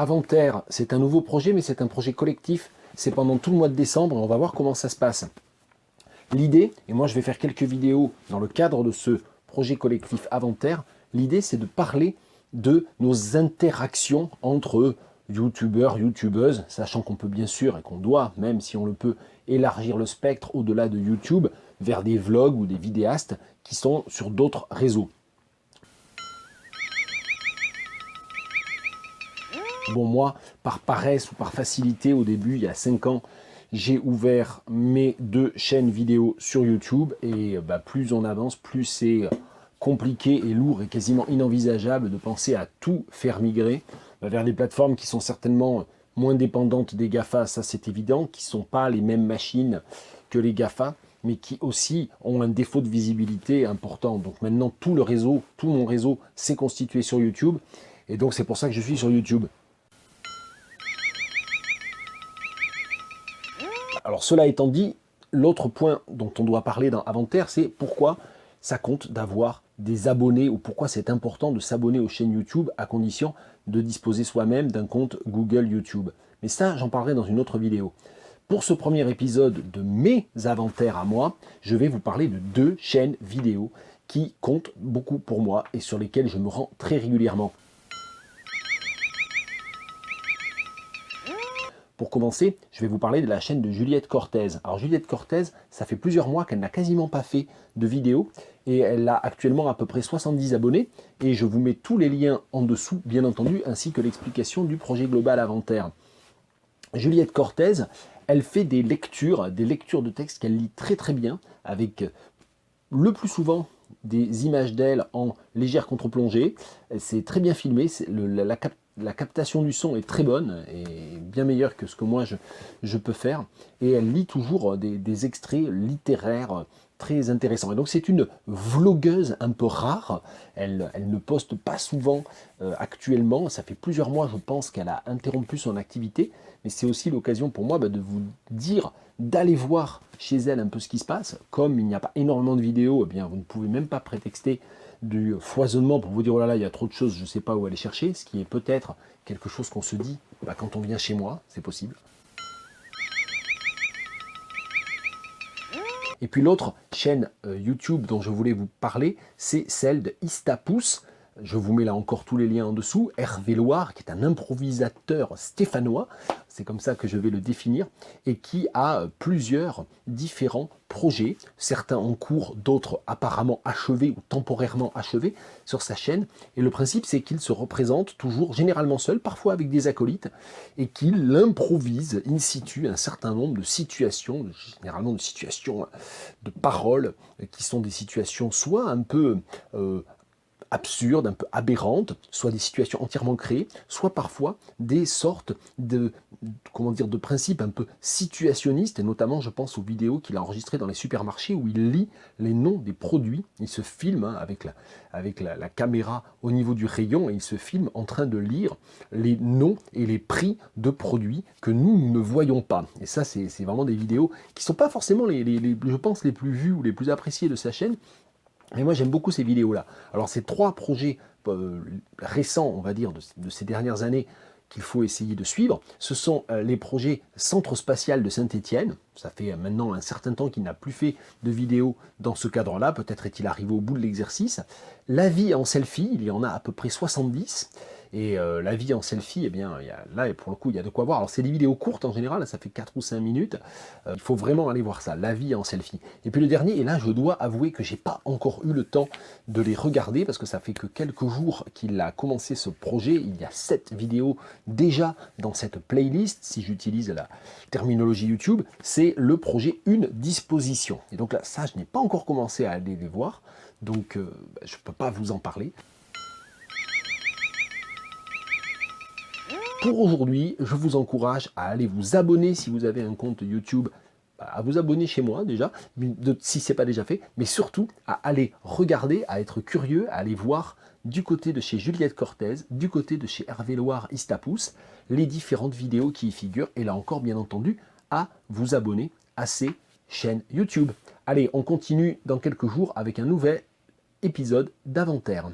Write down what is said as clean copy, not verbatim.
Avanterre, c'est un nouveau projet, mais c'est un projet collectif. C'est pendant tout le mois de décembre, on va voir comment ça se passe. L'idée, et moi je vais faire quelques vidéos dans le cadre de ce projet collectif Avanterre, l'idée c'est de parler de nos interactions entre youtubeurs, youtubeuses, sachant qu'on peut bien sûr, et qu'on doit, même si on le peut, élargir le spectre au-delà de YouTube, vers des vlogs ou des vidéastes qui sont sur d'autres réseaux. Bon, moi, par paresse ou par facilité, au début, il y a 5 ans, j'ai ouvert mes 2 chaînes vidéo sur YouTube et plus on avance, plus c'est compliqué et lourd et quasiment inenvisageable de penser à tout faire migrer vers des plateformes qui sont certainement moins dépendantes des GAFA, ça c'est évident, qui ne sont pas les mêmes machines que les GAFA, mais qui aussi ont un défaut de visibilité important. Donc maintenant, tout mon réseau s'est constitué sur YouTube et donc c'est pour ça que je suis sur YouTube. Alors cela étant dit, l'autre point dont on doit parler dans Avanterre, c'est pourquoi ça compte d'avoir des abonnés ou pourquoi c'est important de s'abonner aux chaînes YouTube à condition de disposer soi-même d'un compte Google YouTube. Mais ça, j'en parlerai dans une autre vidéo. Pour ce premier épisode de mes Avanterres à moi, je vais vous parler de 2 chaînes vidéo qui comptent beaucoup pour moi et sur lesquelles je me rends très régulièrement. Pour commencer, je vais vous parler de la chaîne de Juliette Cortez. Alors Juliette Cortez, ça fait plusieurs mois qu'elle n'a quasiment pas fait de vidéo et elle a actuellement à peu près 70 abonnés et je vous mets tous les liens en dessous, bien entendu, ainsi que l'explication du projet global Avanterre. Juliette Cortez, elle fait des lectures de texte qu'elle lit très très bien, avec le plus souvent des images d'elle en légère contre-plongée. C'est très bien filmé, la captation du son est très bonne et bien meilleure que ce que moi je peux faire. Et elle lit toujours des extraits littéraires très intéressants. Et donc c'est une vlogueuse un peu rare. Elle ne poste pas souvent actuellement. Ça fait plusieurs mois, je pense, qu'elle a interrompu son activité. Mais c'est aussi l'occasion pour moi de vous dire d'aller voir chez elle un peu ce qui se passe. Comme il n'y a pas énormément de vidéos, eh bien, vous ne pouvez même pas prétexter du foisonnement pour vous dire oh là là, il y a trop de choses, je ne sais pas où aller chercher, ce qui est peut-être quelque chose qu'on se dit quand on vient chez moi, c'est possible. Et puis l'autre chaîne YouTube dont je voulais vous parler, c'est celle de Istapousse. Je vous mets là encore tous les liens en dessous. Hervé Loire, qui est un improvisateur stéphanois, c'est comme ça que je vais le définir, et qui a plusieurs différents projets, certains en cours, d'autres apparemment achevés ou temporairement achevés sur sa chaîne. Et le principe, c'est qu'il se représente toujours, généralement seul, parfois avec des acolytes, et qu'il improvise in situ un certain nombre de situations, généralement de situations de paroles, qui sont des situations soit un peu absurdes, un peu aberrantes, soit des situations entièrement créées, soit parfois des sortes de principes un peu situationnistes, et notamment je pense aux vidéos qu'il a enregistrées dans les supermarchés où il lit les noms des produits, il se filme avec la caméra au niveau du rayon et il se filme en train de lire les noms et les prix de produits que nous ne voyons pas. Et ça c'est vraiment des vidéos qui ne sont pas forcément je pense les plus vues ou les plus appréciées de sa chaîne. Et moi j'aime beaucoup ces vidéos-là. Alors ces 3 projets récents, on va dire, de ces dernières années qu'il faut essayer de suivre, ce sont les projets Centre Spatial de Saint-Étienne. Ça fait maintenant un certain temps qu'il n'a plus fait de vidéos dans ce cadre-là, peut-être est-il arrivé au bout de l'exercice. La vie en selfie, il y en a à peu près 70. Et la vie en selfie, eh bien, là, pour le coup, il y a de quoi voir. Alors, c'est des vidéos courtes en général, ça fait 4 ou 5 minutes. Il faut vraiment aller voir ça, la vie en selfie. Et puis le dernier, et là, je dois avouer que j'ai pas encore eu le temps de les regarder, parce que ça fait que quelques jours qu'il a commencé ce projet. Il y a 7 vidéos déjà dans cette playlist, si j'utilise la terminologie YouTube. C'est le projet Une Disposition. Et donc là, ça, je n'ai pas encore commencé à aller les voir. Donc, je ne peux pas vous en parler. Pour aujourd'hui, je vous encourage à aller vous abonner si vous avez un compte YouTube, à vous abonner chez moi déjà, si ce n'est pas déjà fait, mais surtout à aller regarder, à être curieux, à aller voir du côté de chez Juliette Cortez, du côté de chez Hervé Loire Istapousse, les différentes vidéos qui y figurent, et là encore bien entendu, à vous abonner à ces chaînes YouTube. Allez, on continue dans quelques jours avec un nouvel épisode d'Avanterre.